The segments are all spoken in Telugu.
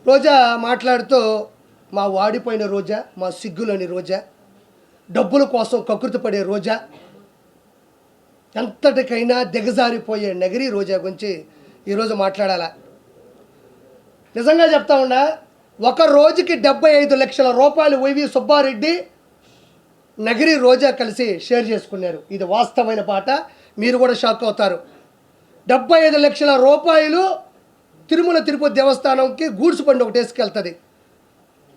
రోజా మాట్లాడుతూ మా వాడిపోయిన రోజా, మా సిగ్గులోని రోజా, డబ్బుల కోసం కకృతి పడే రోజా, ఎంతటికైనా దిగజారిపోయే నగిరి రోజా గురించి ఈరోజు మాట్లాడాలా. నిజంగా చెప్తా ఉన్నా, ఒక రోజుకి 75 లక్షల రూపాయలు వైవి సుబ్బారెడ్డి నగిరి రోజా కలిసి షేర్ చేసుకున్నారు. ఇది వాస్తవమైన పాట, మీరు కూడా షాక్ అవుతారు. 75 లక్షల రూపాయలు తిరుమల తిరుపతి దేవస్థానంకి గూడ్స్ బండి ఒకటి వేసుకెళ్తుంది.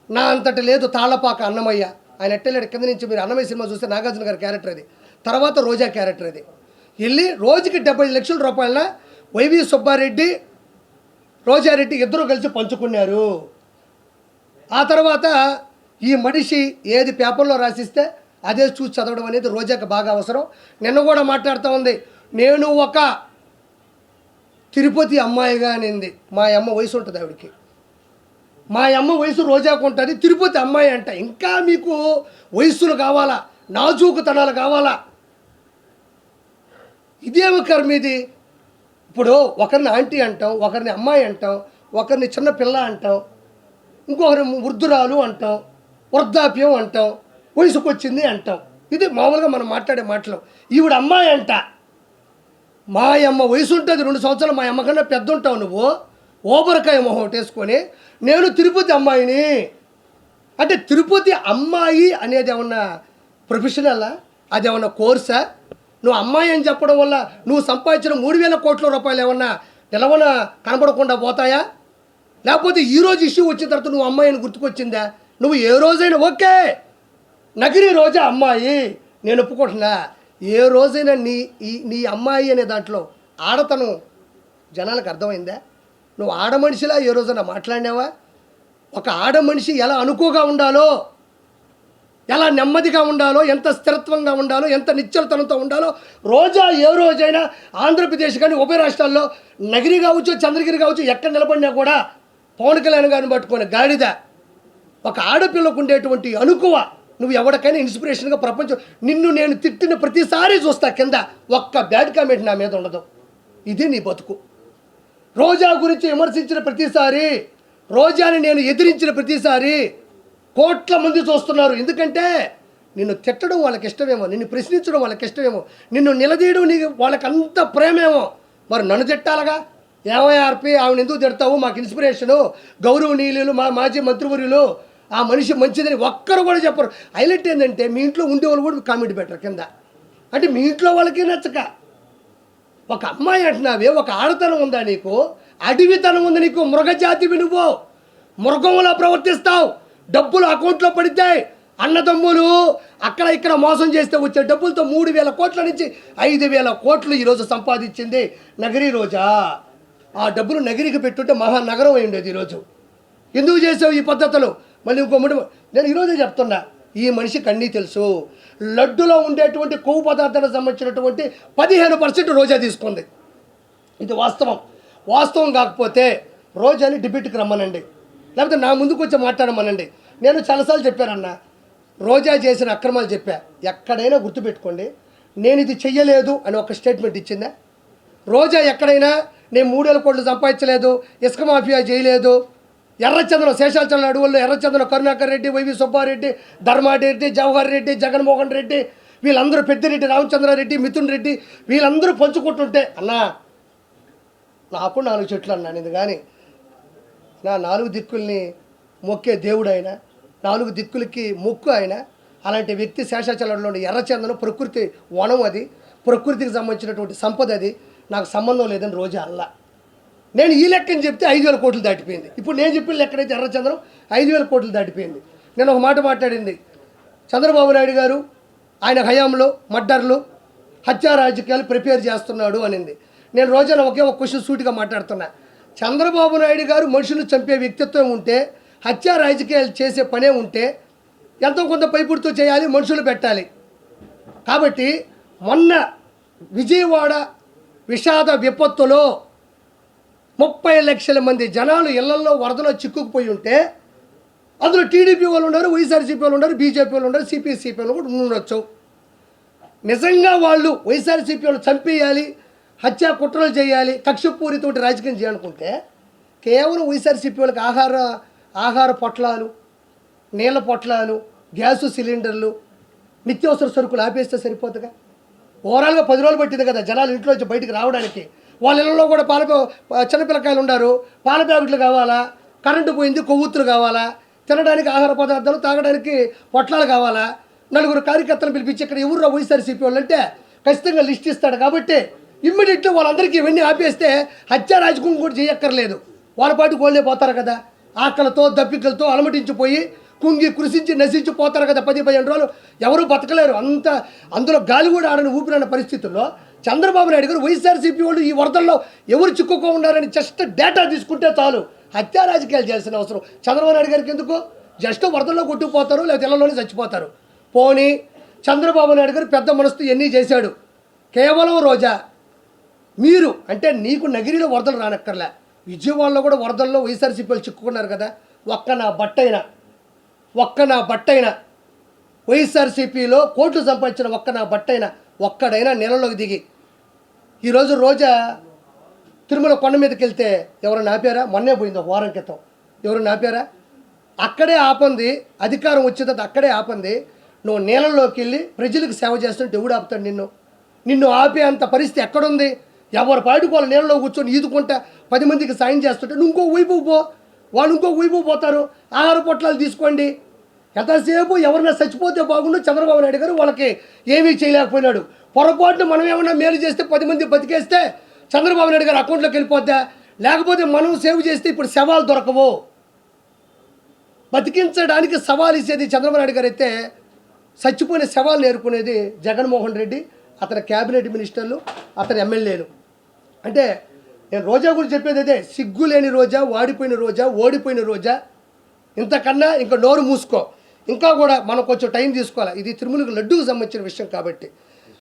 నా అంతటి లేదు తాళ్ళపాక అన్నమయ్య, ఆయన ఎట్టలేడు కింద నుంచి. మీరు అన్నమయ్య సినిమా చూస్తే నాగార్జున గారి క్యారెక్టర్ అది, తర్వాత రోజా క్యారెక్టర్ అది. వెళ్ళి రోజుకి 75 లక్షల రూపాయలన వైవి సుబ్బారెడ్డి, రోజారెడ్డి ఇద్దరు కలిసి పంచుకున్నారు. ఆ తర్వాత ఈ మనిషి ఏది పేపర్లో రాసిస్తే అదే చూసి చదవడం అనేది రోజాకి బాగా అవసరం. నిన్న కూడా మాట్లాడుతూ ఉంది, నేను ఒక తిరుపతి అమ్మాయిగా అనింది. మా అమ్మ వయసు ఉంటుంది ఆవిడికి, మా అమ్మ వయసు రోజాకు ఉంటుంది, తిరుపతి అమ్మాయి అంట. ఇంకా మీకు వయస్సులు కావాలా, నాజూకుతనాలు కావాలా? ఇదేమి కర్మ ఇది? ఇప్పుడు ఒకరిని ఆంటీ అంటాం, ఒకరిని అమ్మాయి అంటాం, ఒకరిని చిన్న పిల్ల అంటాం, ఇంకొకరిని వృద్ధురాలు అంటాం, వృద్ధాప్యం అంటాం, వయసుకు వచ్చింది అంటాం. ఇది మామూలుగా మనం మాట్లాడే మాటలు. ఈవిడ అమ్మాయి అంట. మా అమ్మ వయసు ఉంటుంది 2 సంవత్సరాలు, మా అమ్మ కన్నా పెద్ద ఉంటావు నువ్వు. ఓబరకాయ మొహం వేసుకొని నేను తిరుపతి అమ్మాయిని అంటే, తిరుపతి అమ్మాయి అనేది ఏమన్నా ప్రొఫెషనలా? అది ఏమన్నా కోర్సా? నువ్వు అమ్మాయి అని చెప్పడం వల్ల నువ్వు సంపాదించిన 3,000 కోట్ల రూపాయలు ఏమన్నా నిలవన కనపడకుండా పోతాయా? లేకపోతే ఈరోజు ఇష్యూ వచ్చిన తర్వాత నువ్వు అమ్మాయి అని గుర్తుకొచ్చిందా? నువ్వు ఏ రోజైనా ఓకే నగిరి రోజా అమ్మాయి నేను ఒప్పుకుంటున్నా, ఏ రోజైనా నీ అమ్మాయి అనే దాంట్లో ఆడతనం జనాలకు అర్థమైందా? నువ్వు ఆడ మనిషిలా ఏ రోజైనా మాట్లాడినావా? ఒక ఆడ మనిషి ఎలా అనుకోగా ఉండాలో, ఎలా నెమ్మదిగా ఉండాలో, ఎంత స్థిరత్వంగా ఉండాలో, ఎంత నిశ్చలతనంతో ఉండాలో రోజా ఏ రోజైనా ఆంధ్రప్రదేశ్ కానీ ఉభయ రాష్ట్రాల్లో నగిరి కావచ్చు, చంద్రగిరి కావచ్చు, ఎక్కడ నిలబడినా కూడా పవన్ కళ్యాణ్ గారిని పట్టుకొని గాడిద. ఒక ఆడపిల్లకు ఉండేటువంటి అనుకువ నువ్వు ఎవరికైనా ఇన్స్పిరేషన్గా ప్రపంచం. నిన్ను నేను తిట్టిన ప్రతిసారి చూస్తా కింద ఒక్క బ్యాడ్ కామెంట్ నా మీద ఉండదు. ఇది నీ బతుకు. రోజా గురించి విమర్శించిన ప్రతిసారి, రోజాని నేను ఎదిరించిన ప్రతిసారి కోట్ల మంది చూస్తున్నారు. ఎందుకంటే నిన్ను తిట్టడం వాళ్ళకి ఇష్టమేమో, నిన్ను ప్రశ్నించడం వాళ్ళకి ఇష్టమేమో, నిన్ను నిలదీయడం నీకు వాళ్ళకి అంత ప్రేమేమో. మరి నన్ను తిట్టాలగా? ఏమయ్యార్పి ఆవిడ ఎందుకు తిడతావు? మాకు ఇన్స్పిరేషను, గౌరవనీయులు, మా మాజీ మంత్రివర్యులు, ఆ మనిషి మంచిదని ఒక్కరు కూడా చెప్పరు. హైలైట్ ఏంటంటే మీ ఇంట్లో ఉండేవాళ్ళు కూడా కామెంట్ పెట్టరు కింద. అంటే మీ ఇంట్లో వాళ్ళకి నచ్చక ఒక అమ్మాయి అంటున్నావే, ఒక ఆడతనం ఉందా నీకు? అడవితనం ఉంది నీకు. మృగజాతివి నువ్వు, మృగంలా ప్రవర్తిస్తావు. డబ్బులు అకౌంట్లో పడితే అన్నదమ్ములు అక్కడ ఇక్కడ మోసం చేస్తే వచ్చే డబ్బులతో 3,000 కోట్ల నుంచి 5,000 కోట్లు ఈరోజు సంపాదించింది నగిరి రోజా. ఆ డబ్బులు నగిరికి పెట్టుంటే మహానగరం అయి ఉండేది ఈరోజు. ఎందుకు చేసావు ఈ పద్ధతులు? మళ్ళీ ఇంకో నేను ఈరోజే చెప్తున్నా, ఈ మనిషికి అన్నీ తెలుసు. లడ్డులో ఉండేటువంటి కొవ్వు పదార్థాలకు సంబంధించినటువంటి 15% రోజా తీసుకుంది. ఇది వాస్తవం. వాస్తవం కాకపోతే రోజాని డిబేట్కి రమ్మనండి, లేకపోతే నా ముందుకు వచ్చి మాట్లాడమనండి. నేను చాలాసార్లు చెప్పానన్నా, రోజా చేసిన అక్రమాలు చెప్పా. ఎక్కడైనా గుర్తుపెట్టుకోండి, నేను ఇది చెయ్యలేదు అని ఒక స్టేట్మెంట్ ఇచ్చిందా? రోజా ఎక్కడైనా నేను 3,000 కోట్లు సంపాదించలేదు, ఇసుక మాఫియా చేయలేదు, ఎర్రచంద్రం శేషాచలం అడవుల్లో ఎర్రచంద్రం కరుణాకర్ రెడ్డి, వైవి సుబ్బారెడ్డి, ధర్మారెడ్డి, జవహర్ రెడ్డి, జగన్మోహన్ రెడ్డి, వీళ్ళందరూ పెద్దిరెడ్డి, రామచంద్రారెడ్డి, మిథున్ రెడ్డి, వీళ్ళందరూ పంచుకుంటుంటే అన్నా నాకు 4 చెట్లు అన్నాను. ఇది కానీ నా 4 దిక్కుల్ని మొక్కే దేవుడు ఆయన, 4 దిక్కులకి మొక్కు ఆయన. అలాంటి వ్యక్తి శేషాచలంలో ఎర్రచందనం ప్రకృతి వనం, అది ప్రకృతికి సంబంధించినటువంటి సంపద, అది నాకు సంబంధం లేదని రోజా అల్లా. నేను ఈ లెక్కని చెప్తే 5,000 కోట్లు దాటిపోయింది. ఇప్పుడు నేను చెప్పిన లెక్కనైతే ఎర్రచందనం 5,000 కోట్లు దాటిపోయింది. నేను ఒక మాట మాట్లాడింది, చంద్రబాబు నాయుడు గారు ఆయన హయాంలో మర్డర్లు, హత్యా రాజకీయాలు ప్రిపేర్ చేస్తున్నాడు అనింది. నేను రోజాన ఒకే ఒక క్వశ్చన్ సూటిగా మాట్లాడుతున్నా. చంద్రబాబు నాయుడు గారు మనుషులు చంపే వ్యక్తిత్వం ఉంటే, హత్యా రాజకీయాలు చేసే పనే ఉంటే ఎంతో కొంత పైపుడుతూ చేయాలి, మనుషులు పెట్టాలి. కాబట్టి మొన్న విజయవాడ విషాద విపత్తులో 30 లక్షల మంది జనాలు ఇళ్లలో వరదలో చిక్కుకుపోయి ఉంటే, అందులో టీడీపీ వాళ్ళు ఉన్నారు, వైఎస్ఆర్సీపీ వాళ్ళు ఉన్నారు, బీజేపీ వాళ్ళు ఉన్నారు, సిపిఎస్సీపీ వాళ్ళు కూడా ఉండొచ్చు. నిజంగా వాళ్ళు వైఎస్ఆర్సీపీ వాళ్ళు చంపేయాలి, హత్యా కుట్రలు చేయాలి, కక్షపూరితోటి రాజకీయం చేయాలనుకుంటే కేవలం వైఎస్ఆర్సీపీ వాళ్ళకి ఆహార పొట్లాలు, నీళ్ళ పొట్లాలు, గ్యాసు సిలిండర్లు, నిత్యావసర సరుకులు ఆపేస్తే సరిపోతుందిగా. ఓవరాల్గా 10 రోజులు పట్టింది కదా జనాలు ఇంట్లో నుంచి బయటికి రావడానికి. వాళ్ళ ఇళ్ళలో కూడా చిన్నపిల్లకాయలు ఉన్నారు, పాల ప్యాకెట్లు కావాలా, కరెంటు పోయింది, కొవ్వొత్తులు కావాలా, తినడానికి ఆహార పదార్థాలు, తాగడానికి పొట్లాలు కావాలా. 4 కార్యకర్తలు పిలిపించి ఇక్కడ ఎవరు వైఎస్ఆర్సీపీ వాళ్ళు అంటే ఖచ్చితంగా లిస్ట్ ఇస్తాడు. కాబట్టి ఇమ్మీడియట్లీ వాళ్ళందరికీ ఇవన్నీ ఆపేస్తే హత్య రాజకీయం కూడా చేయక్కర్లేదు. వాళ్ళ పాటికి వాళ్ళే పోతారు కదా, ఆకలితో దప్పికలతో అలమటించిపోయి కుంగి కృషించి నశించి పోతారు కదా. 10-15 రోజులు ఎవరు బతకలేరు. అందులో గాలి కూడా ఆడని ఊపిరన్న పరిస్థితుల్లో చంద్రబాబు నాయుడు గారు వైఎస్ఆర్సీపీ వాళ్ళు ఈ వరదల్లో ఎవరు చిక్కుకో ఉన్నారని జస్ట్ డేటా తీసుకుంటే చాలు. హత్యా రాజకీయాలు చేయాల్సిన అవసరం చంద్రబాబు నాయుడు గారికి ఎందుకు? జస్ట్ వరదల్లో కొట్టుకుపోతారు, లేదా ఇళ్లలోనే చచ్చిపోతారు. పోనీ చంద్రబాబు నాయుడు గారు పెద్ద మనసుతో ఎన్ని చేశాడు. కేవలం రోజా మీరు అంటే నీకు నగిరిలో వరదలు రానక్కర్లే, విజయవాడలో కూడా వరదల్లో వైఎస్ఆర్సీపీ వాళ్ళు చిక్కుకున్నారు కదా. ఒక్క నా బట్టైనా వైఎస్ఆర్సీపీలో కోట్లు సంపాదించిన ఒక్కడైనా నెలలోకి దిగి ఈరోజు రోజా తిరుమల కొండ మీదకి వెళ్తే ఎవరైనా ఆపారా? మొన్నే పోయింది ఒక వారం క్రితం. ఎవరైనా ఆపారా? అక్కడే ఆపంది, అధికారం వచ్చేది అక్కడే ఆపంది. నువ్వు నీళ్ళలోకి వెళ్ళి ప్రజలకు సేవ చేస్తుంటే ఎవడు ఆపుతాడు నిన్ను ఆపే అంత పరిస్థితి ఎక్కడుంది? ఎవరు పాడుకోవాలి నీళ్ళలో కూర్చొని ఈదుకుంటా 10 మందికి సాయం చేస్తుంటే నువ్వు ఇంకో వైపు పో, వాళ్ళు ఇంకో వైపు పోతారు. ఆహార పొట్లాలు తీసుకోండి. ఎంతసేపు ఎవరైనా చచ్చిపోతే బాగుండు. చంద్రబాబు నాయుడు గారు వాళ్ళకి ఏమీ చేయలేకపోయినాడు. పొరపాటున మనం ఏమన్నా మేలు చేస్తే 10 మంది బతికేస్తే చంద్రబాబు నాయుడు గారు అకౌంట్లోకి వెళ్ళిపోద్దా? లేకపోతే మనం సేవ్ చేస్తే ఇప్పుడు శవాలు దొరకవు. బతికించడానికి సవాల్ ఇచ్చేది చంద్రబాబు నాయుడు గారు అయితే చచ్చిపోయిన శవాలు నేర్పుకునేది జగన్మోహన్ రెడ్డి, అతని క్యాబినెట్ మినిస్టర్లు, అతని ఎమ్మెల్యేలు. అంటే నేను రోజా గురించి చెప్పేది అదే, సిగ్గు లేని రోజా, వాడిపోయిన రోజా, ఓడిపోయిన రోజా. ఇంతకన్నా ఇంకా నోరు మూసుకో. ఇంకా కూడా మనం కొంచెం టైం తీసుకోవాలి. ఇది తిరుమలకు లడ్డూకు సంబంధించిన విషయం కాబట్టి